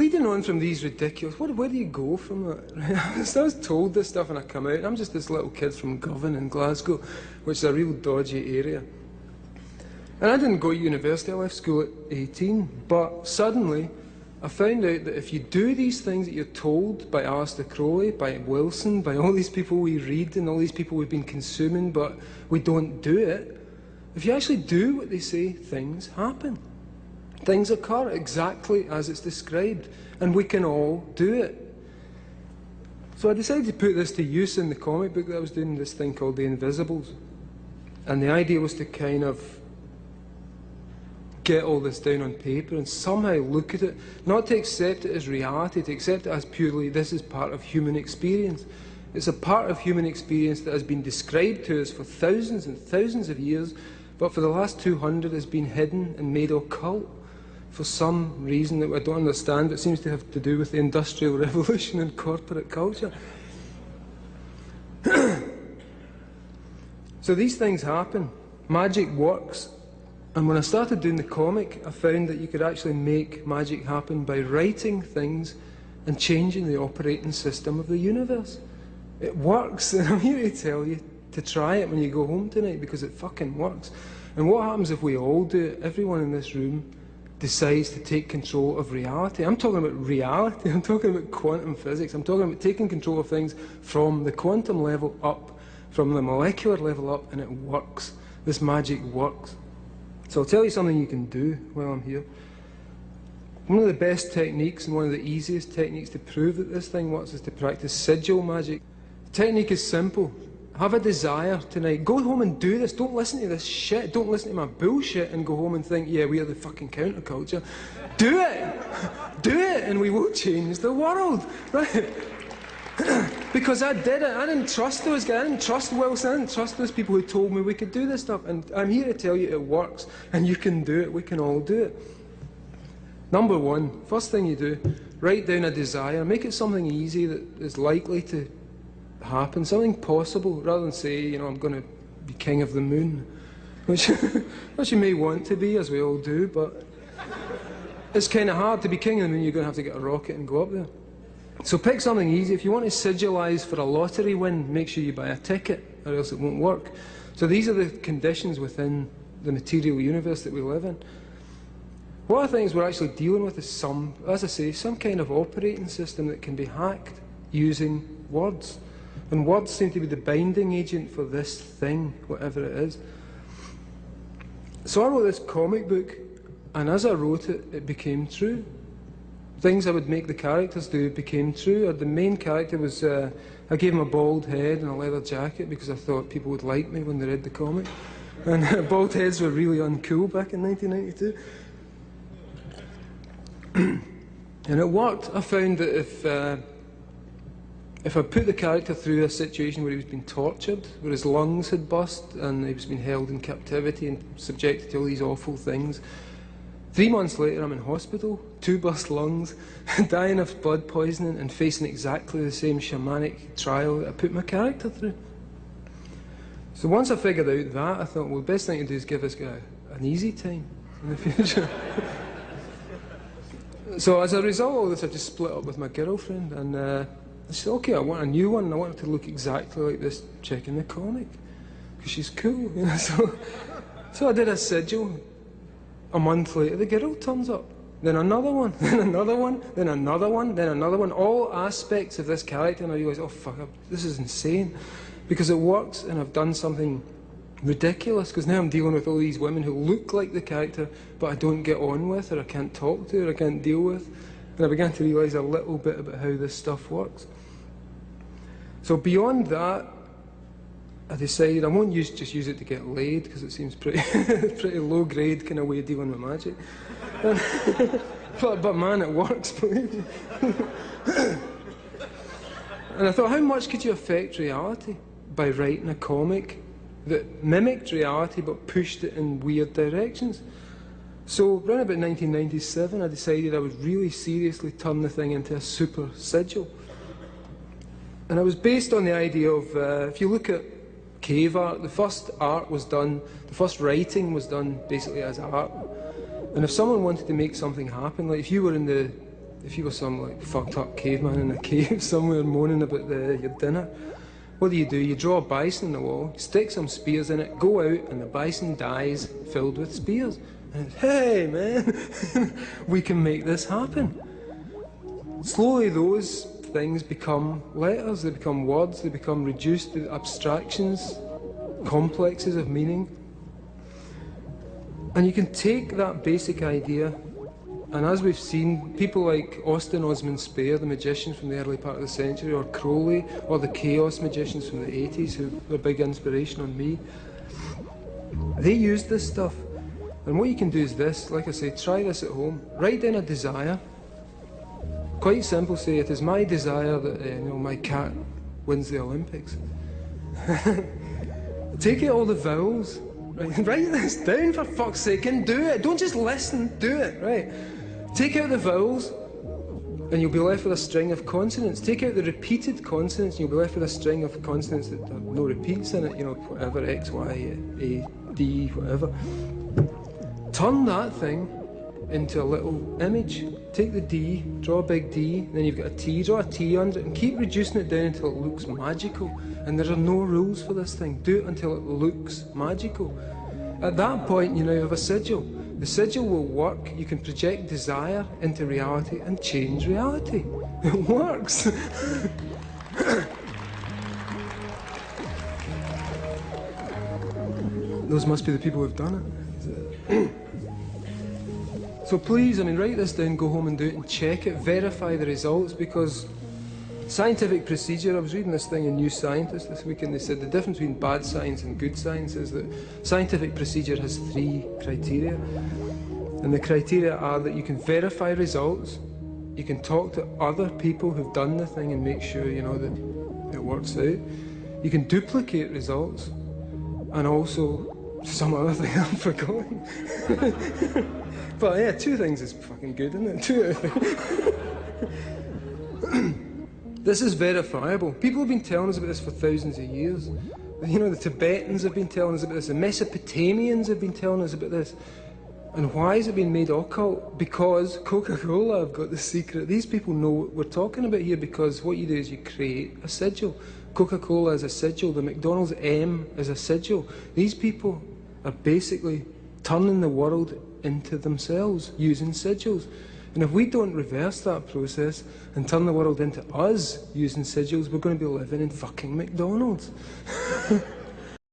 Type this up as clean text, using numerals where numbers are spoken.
leading on from these ridiculous, where do you go from that? Right? So I was told this stuff and I come out, and I'm just this little kid from Govan in Glasgow, which is a real dodgy area. And I didn't go to university, I left school at 18, but suddenly I found out that if you do these things that you're told by Alistair Crowley, by Wilson, by all these people we read and all these people we've been consuming, but we don't do it, if you actually do what they say, things happen. Things occur exactly as it's described, and we can all do it. So I decided to put this to use in the comic book that I was doing, this thing called The Invisibles. And the idea was to kind of get all this down on paper and somehow look at it, not to accept it as reality, to accept it as purely this is part of human experience. It's a part of human experience that has been described to us for thousands and thousands of years, but for the last 200 has been hidden and made occult for some reason that I don't understand. It seems to have to do with the Industrial Revolution and corporate culture. So these things happen. Magic works. And when I started doing the comic, I found that you could actually make magic happen by writing things and changing the operating system of the universe. It works, and I'm here to tell you to try it when you go home tonight, because it fucking works. And what happens if we all do it? Everyone in this room decides to take control of reality. I'm talking about reality. I'm talking about quantum physics. I'm talking about taking control of things from the quantum level up, from the molecular level up, and it works. This magic works. So I'll tell you something you can do while I'm here. One of the best techniques and one of the easiest techniques to prove that this thing works is to practice sigil magic. The technique is simple. Have a desire tonight. Go home and do this. Don't listen to this shit. Don't listen to my bullshit and go home and think, yeah, we are the fucking counterculture. Do it! Do it, and we will change the world. Right? Because I did it. I didn't trust those guys. I didn't trust Wilson. I didn't trust those people who told me we could do this stuff. And I'm here to tell you it works. And you can do it. We can all do it. Number one, first thing you do, write down a desire. Make it something easy that is likely to happen, something possible, rather than say, you know, I'm going to be king of the moon, which you may want to be, as we all do, but it's kind of hard to be king of the moon. You're going to have to get a rocket and go up there. So pick something easy. If you want to sigilise for a lottery win, make sure you buy a ticket, or else it won't work. So these are the conditions within the material universe that we live in. What I think is we're actually dealing with is some, as I say, some kind of operating system that can be hacked using words. And words seem to be the binding agent for this thing, whatever it is. So I wrote this comic book, and as I wrote it, it became true. Things I would make the characters do became true. The main character was, I gave him a bald head and a leather jacket because I thought people would like me when they read the comic. And bald heads were really uncool back in 1992. And it worked. I found that if I put the character through a situation where he was being tortured, where his lungs had burst and he was being held in captivity and subjected to all these awful things, 3 months later I'm in hospital, 2 burst lungs, dying of blood poisoning and facing exactly the same shamanic trial that I put my character through. So once I figured out that, I thought, well, the best thing to do is give this guy an easy time in the future. So as a result of all this, I just split up with my girlfriend, and I said, okay, I want a new one, and I want it to look exactly like this chick in the comic, because she's cool, you know. So I did a sigil. A month later, the girl turns up. Then another one, then another one, then another one, then another one. All aspects of this character, and I realised, oh fuck, this is insane. Because it works, and I've done something ridiculous, because now I'm dealing with all these women who look like the character, but I don't get on with, or I can't talk to, or I can't deal with. And I began to realise a little bit about how this stuff works. So beyond that, I decided I won't just use it to get laid, because it seems pretty pretty low grade kind of way of dealing with magic. But man, it works, believe me. And I thought, how much could you affect reality by writing a comic that mimicked reality but pushed it in weird directions? So around about 1997, I decided I would really seriously turn the thing into a super sigil. And it was based on the idea of, if you look at cave art, the first art was done, the first writing was done basically as art. And if someone wanted to make something happen, like if you were in the if you were some like fucked up caveman in a cave somewhere moaning about your dinner, what do? You draw a bison on the wall, stick some spears in it, go out, and the bison dies filled with spears. And it's, hey man, we can make this happen. Slowly those things become letters, they become words, they become reduced to abstractions, complexes of meaning. And you can take that basic idea, and as we've seen, people like Austin Osman Spare, the magician from the early part of the century, or Crowley, or the Chaos magicians from the 80s, who were a big inspiration on me, they used this stuff. And what you can do is this, like I say, try this at home. Write down a desire. Quite simple, say, it is my desire that my cat wins the Olympics. Take out all the vowels. Right? Write this down, for fuck's sake, and do it. Don't just listen, do it, right? Take out the vowels, and you'll be left with a string of consonants. Take out the repeated consonants, and you'll be left with a string of consonants that have no repeats in it, whatever, X, Y, A, D, whatever. Turn that thing into a little image. Take the D, draw a big D, then you've got a T, draw a T under it, and keep reducing it down until it looks magical. And there are no rules for this thing. Do it until it looks magical. At that point, you now have a sigil. The sigil will work. You can project desire into reality and change reality. It works. Those must be the people who've done it. So please, write this down, go home and do it and check it, verify the results, because scientific procedure, I was reading this thing in New Scientist this week, and they said the difference between bad science and good science is that scientific procedure has 3 criteria. And the criteria are that you can verify results, you can talk to other people who've done the thing and make sure, that it works out. You can duplicate results, and also some other thing I've forgotten. But yeah, 2 things is fucking good, isn't it? 2 things. This is verifiable. People have been telling us about this for thousands of years. The Tibetans have been telling us about this. The Mesopotamians have been telling us about this. And why has it been made occult? Because Coca-Cola have got the secret. These people know what we're talking about here, because what you do is you create a sigil. Coca-Cola is a sigil. The McDonald's M is a sigil. These people are basically turning the world into themselves using sigils. And if we don't reverse that process and turn the world into us using sigils, we're going to be living in fucking McDonald's.